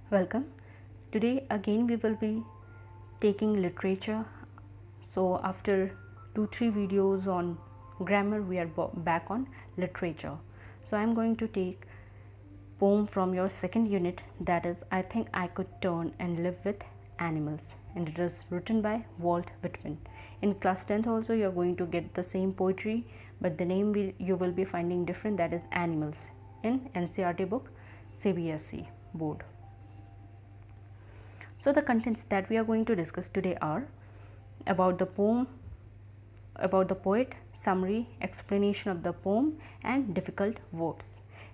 Welcome. Today again we will be taking literature. So after 2-3 videos on grammar, we are back on literature. So I am going to take poem from your second unit, that is I Think I Could Turn and Live with Animals, and it is written by Walt Whitman. In class 10th also you are going to get the same poetry, but the name you will be finding different, that is Animals, in NCERT book CBSE board. So the contents that we are going to discuss today are about the poem, about the poet, summary, explanation of the poem and difficult words.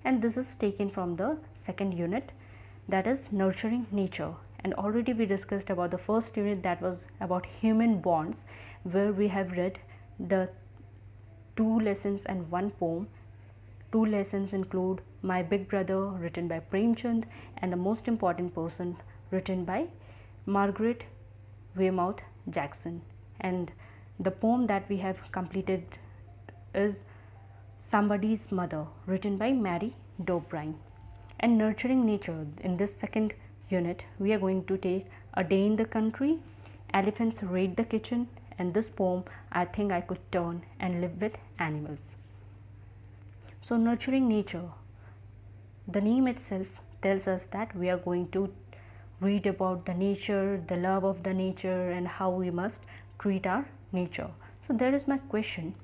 And this is taken from the second unit, that is Nurturing Nature. And already we discussed about the first unit, that was about human bonds, where we have read the 2 lessons and 1 poem. 2 lessons include My Big Brother, written by Premchand, and The Most Important Person, written by Margaret Weymouth Jackson. And the poem that we have completed is Somebody's Mother, written by Mary Dobrine. And Nurturing Nature, in this second unit we are going to take A Day in the Country, Elephants Raid the Kitchen, and this poem I Think I Could Turn and Live with Animals. So Nurturing Nature, the name itself tells us that we are going to read about the nature, the love of the nature, and how we must treat our nature. So there is my question,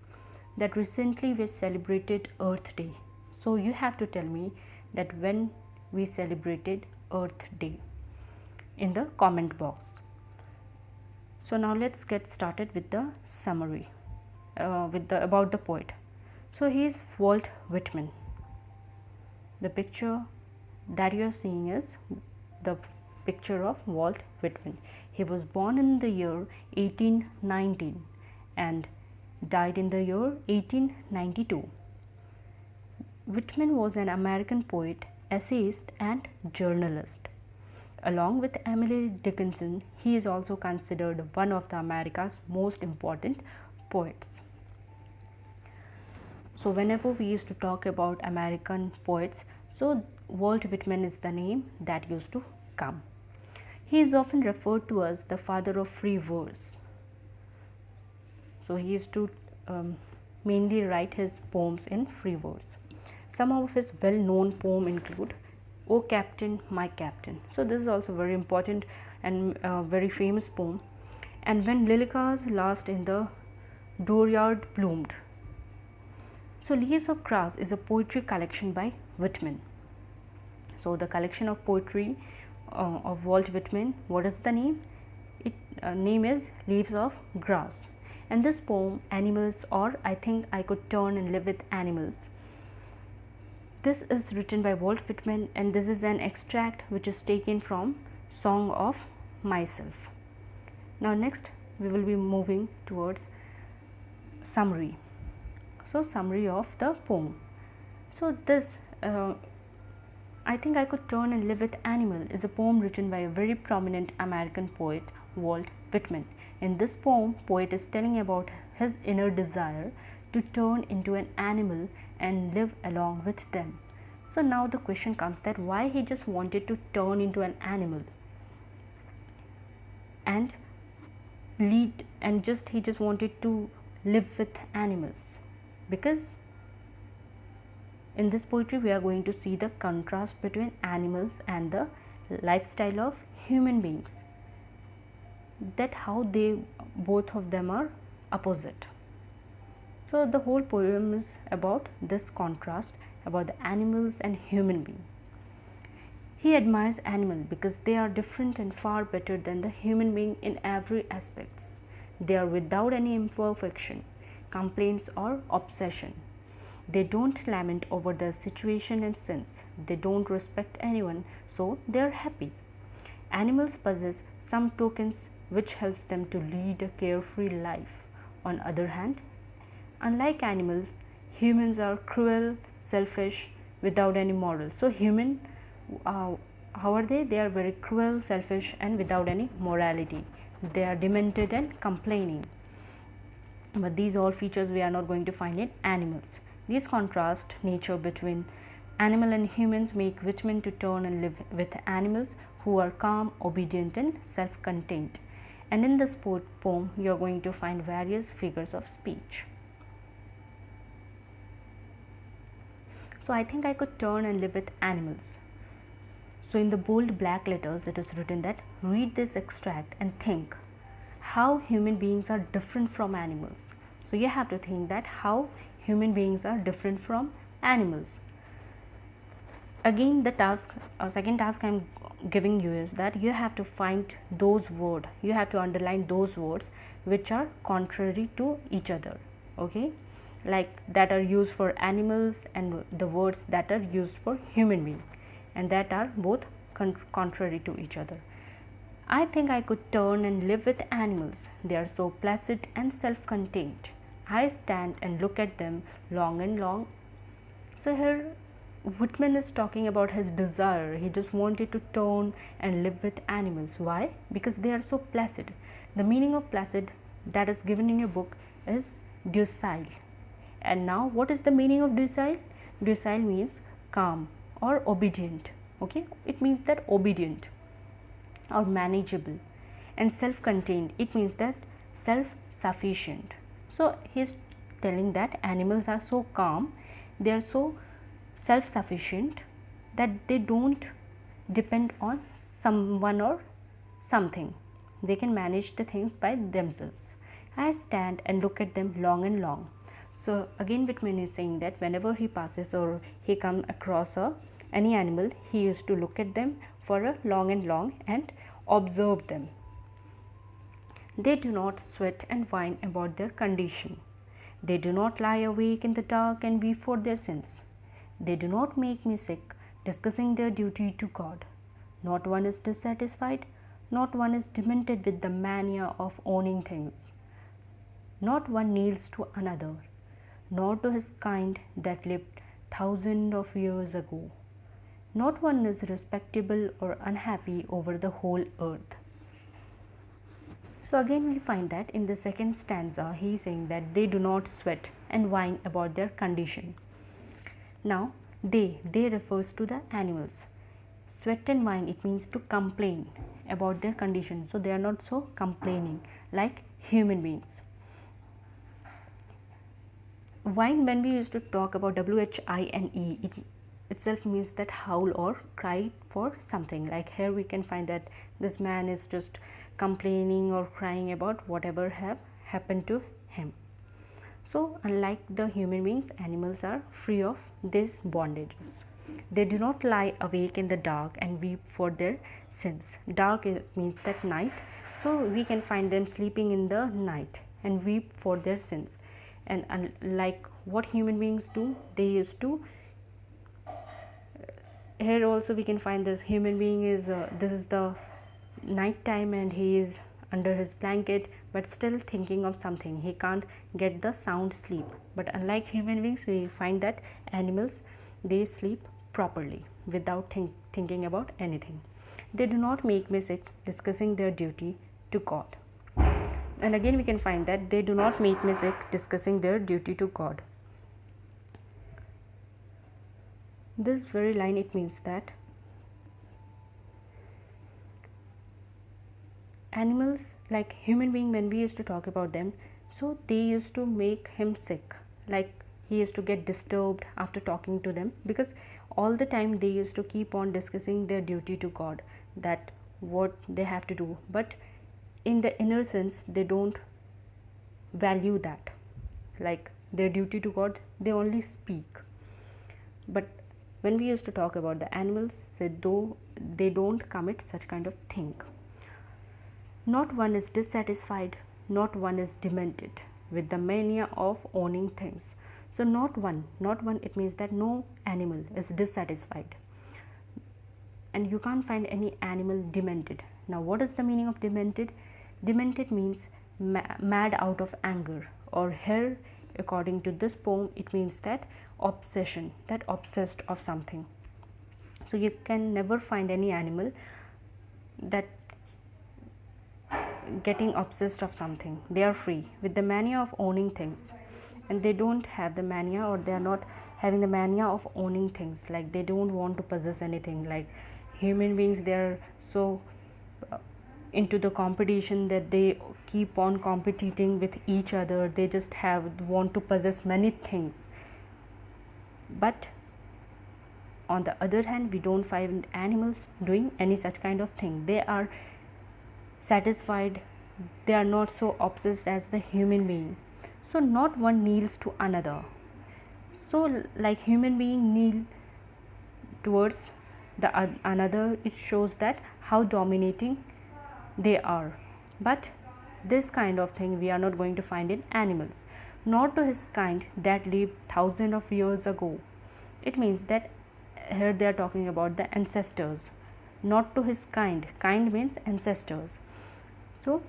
that recently we celebrated Earth Day. So you have to tell me that when we celebrated Earth Day in the comment box. So now let's get started with the summary about the poet. So he is Walt Whitman. The picture that you are seeing is the picture of Walt Whitman. He was born in the year 1819 and died in the year 1892. Whitman was an American poet, essayist and journalist. Along with Emily Dickinson, he is also considered one of the America's most important poets. So whenever we used to talk about American poets, so Walt Whitman is the name that used to come. He is often referred to as the father of free verse. So he used to mainly write his poems in free verse. Some of his well-known poems include "O Captain, My Captain." So this is also very important and very famous poem. And "When Lilicas Last in the Dooryard Bloomed." So Leaves of Grass is a poetry collection by Whitman. So the collection of poetry of Walt Whitman, what is the name? It name is Leaves of Grass. And this poem, Animals, or I Think I Could Turn and Live with Animals, this is written by Walt Whitman, and this is an extract which is taken from Song of Myself. Now next we will be moving towards summary. So summary of the poem. So this I Think I Could Turn and Live with Animal is a poem written by a very prominent American poet, Walt Whitman. In this poem, poet is telling about his inner desire to turn into an animal and live along with them. So now the question comes that why he just wanted to turn into an animal and he just wanted to live with animals, because in this poetry we are going to see the contrast between animals and the lifestyle of human beings, that how they both of them are opposite. So the whole poem is about this contrast, about the animals and human being. He admires animals because they are different and far better than the human being in every aspects. They are without any imperfection, complaints or obsession. They don't lament over their situation and sins. They don't respect anyone, so they are happy. Animals possess some tokens which helps them to lead a carefree life. On the other hand, unlike animals, humans are cruel, selfish, without any morals. So human, how are they? They are very cruel, selfish and without any morality. They are demented and complaining. But these all features we are not going to find in animals. These contrast nature between Animal and humans make Whitman to turn and live with animals who are calm, obedient and self-contained. And in this poem, you are going to find various figures of speech. So I think I could turn and live with animals. So in the bold black letters, it is written that read this extract and think how human beings are different from animals. So you have to think that how human beings are different from animals. Again, the task, second task I am giving you is that you have to find those words, you have to underline those words which are contrary to each other, okay, like that are used for animals and the words that are used for human being, and that are both contrary to each other. I think I could turn and live with animals. They are so placid and self-contained. I stand and look at them long and long. So here Whitman is talking about his desire. He just wanted to turn and live with animals. Why? Because they are so placid. The meaning of placid that is given in your book is docile. And now what is the meaning of docile? Docile means calm or obedient. Okay, it means that obedient or manageable. And self-contained, it means that self-sufficient. So he is telling that animals are so calm, they are so self-sufficient that they don't depend on someone or something. They can manage the things by themselves. I stand and look at them long and long. So again Whitman is saying that whenever he passes or he comes across any animal, he used to look at them for a long and long and observe them. They do not sweat and whine about their condition. They do not lie awake in the dark and weep for their sins. They do not make me sick, discussing their duty to God. Not one is dissatisfied, not one is demented with the mania of owning things. Not one kneels to another, nor to his kind that lived thousands of years ago. Not one is respectable or unhappy over the whole earth. So again we find that in the second stanza he is saying that they do not sweat and whine about their condition. Now they refers to the animals. Sweat and whine, it means to complain about their condition. So they are not so complaining like human beings. Whine, when we used to talk about WHINE, it itself means that howl or cry for something. Like here we can find that this man is just complaining or crying about whatever have happened to him. So unlike the human beings, animals are free of these bondages. They do not lie awake in the dark and weep for their sins. Dark means that night, so we can find them sleeping in the night and weep for their sins. And unlike what human beings do, they used to, here also we can find this human being is this is the night time and he is under his blanket but still thinking of something. He can't get the sound sleep. But unlike human beings, we find that animals, they sleep properly without thinking about anything. They do not make me sick, discussing their duty to God. And again we can find that they do not make me sick, discussing their duty to God. This very line, it means that animals, like human being, when we used to talk about them, so they used to make him sick, like he used to get disturbed after talking to them, because all the time they used to keep on discussing their duty to God, that what they have to do, but in the inner sense they don't value that, like their duty to God, they only speak. But when we used to talk about the animals, they don't commit such kind of thing. Not one is dissatisfied, not one is demented with the mania of owning things. So not one, it means that no animal is dissatisfied, and you can't find any animal demented. Now what is the meaning of demented? Demented means mad out of anger, or here according to this poem it means that obsession, that obsessed of something. So you can never find any animal that getting obsessed of something. They are free with the mania of owning things, and they don't have the mania, or they are not having the mania of owning things, like they don't want to possess anything. Like human beings, they're so into the competition that they keep on competing with each other. They just want to possess many things. But on the other hand, we don't find animals doing any such kind of thing. They are satisfied, they are not so obsessed as the human being. So not one kneels to another. So like human being kneel towards the another, it shows that how dominating they are. But this kind of thing we are not going to find in animals. Not to his kind that lived thousands of years ago. It means that here they are talking about the ancestors. Not to his kind. Kind means ancestors. So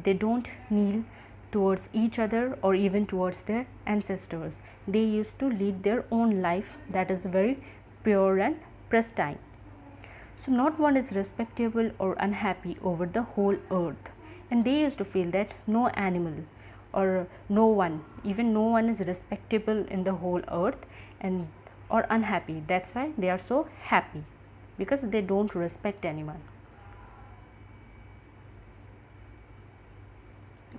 they don't kneel towards each other or even towards their ancestors. They used to lead their own life that is very pure and pristine. So not one is respectable or unhappy over the whole earth. And they used to feel that no animal or no one, even no one is respectable in the whole earth and or unhappy. That's why they are so happy, because they don't respect anyone.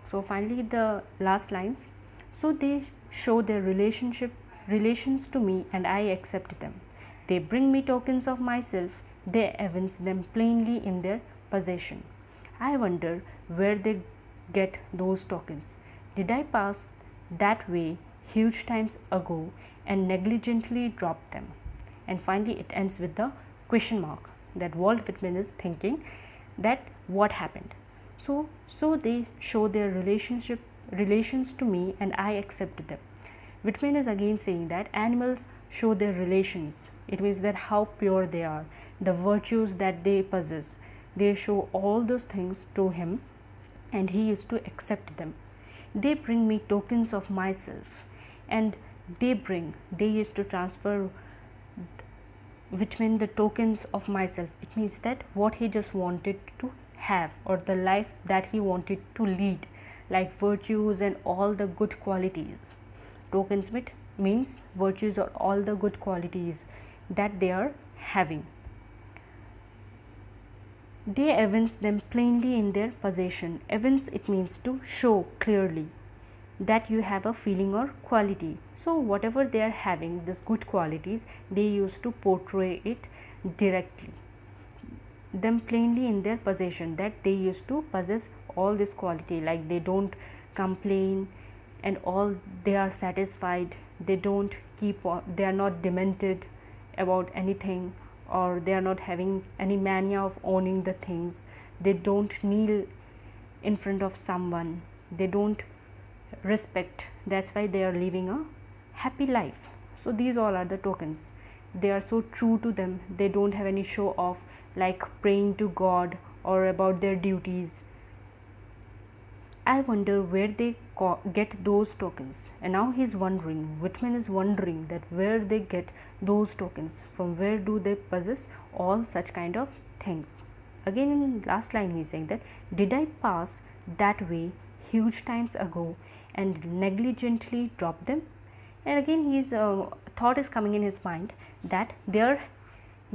So finally the last lines. So they show their relations to me, and I accept them. They bring me tokens of myself, they evince them plainly in their possession. I wonder where they get those tokens. Did I pass that way huge times ago and negligently drop them? And finally it ends with the question mark, that Walt Whitman is thinking that what happened. So they show their relations to me, and I accept them. Whitman is again saying that animals show their relations. It means that how pure they are, the virtues that they possess. They show all those things to him, and he is to accept them. They bring me tokens of myself, and they used to transfer Whitman the tokens of myself. It means that what he just wanted to have, or the life that he wanted to lead, like virtues and all the good qualities. Tokens means virtues or all the good qualities that they are having. They evince them plainly in their possession. Evince, it means to show clearly that you have a feeling or quality. So whatever they are having, these good qualities, they used to portray it directly, them plainly in their possession, that they used to possess all this quality, like they don't complain and all, they are satisfied, they don't keep on, they are not demented about anything, or they are not having any mania of owning the things. They don't kneel in front of someone, they don't respect. That's why they are living a happy life. So these all are the tokens. They are so true to them. They don't have any show off, like praying to God or about their duties. I wonder where they get those tokens. And now he's wondering, Whitman is wondering that where they get those tokens, from where do they possess all such kind of things. Again in last line he's saying that, did I pass that way huge times ago and negligently drop them? And again his thought is coming in his mind that they are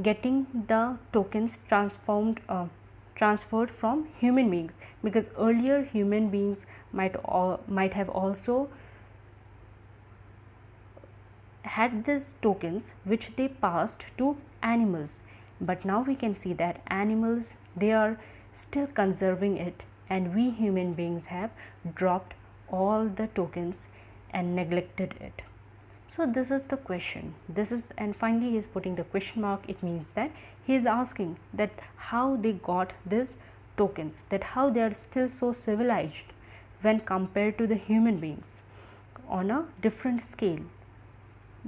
getting the tokens transferred from human beings, because earlier human beings might have also had these tokens which they passed to animals. But now we can see that animals, they are still conserving it, and we human beings have dropped all the tokens and neglected it. So this is the question. And finally he is putting the question mark. It means that he is asking that how they got these tokens, that how they are still so civilized when compared to the human beings on a different scale,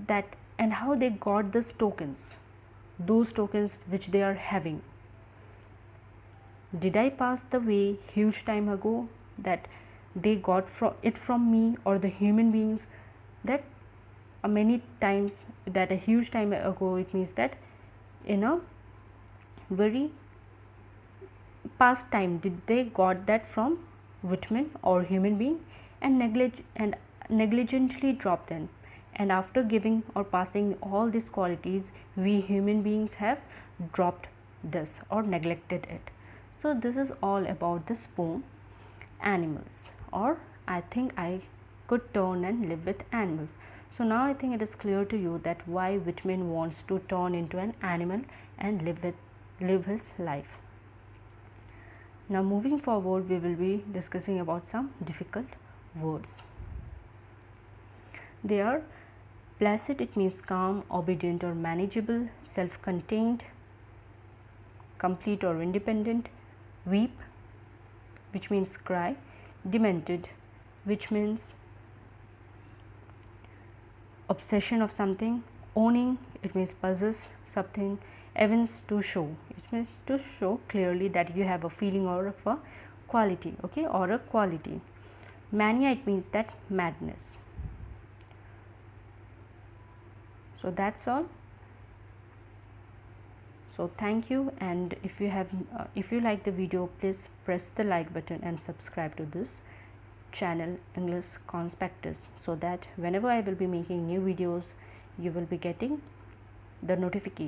that and how they got these tokens, those tokens which they are having. Did I pass the way huge time ago, that they got from me or the human beings, that many times, that a huge time ago, it means that in a very past time did they got that from Whitman or human being, and negligently drop them. and after giving or passing all these qualities, we human beings have dropped this or neglected it. So this is all about this poem, animals, or I think I could turn and live with animals. So now I think it is clear to you that why Whitman wants to turn into an animal and live his life. Now moving forward, we will be discussing about some difficult words. They are placid, it means calm, obedient or manageable, self-contained, complete or independent, weep, which means cry, demented, which means obsession of something, owning, it means possess something, evince, to show, it means to show clearly that you have a feeling or of a quality, okay, or a quality. Mania, it means that madness. So that's all. So thank you, and if you like the video, please press the like button and subscribe to this channel English Conspectus, so that whenever I will be making new videos, you will be getting the notification.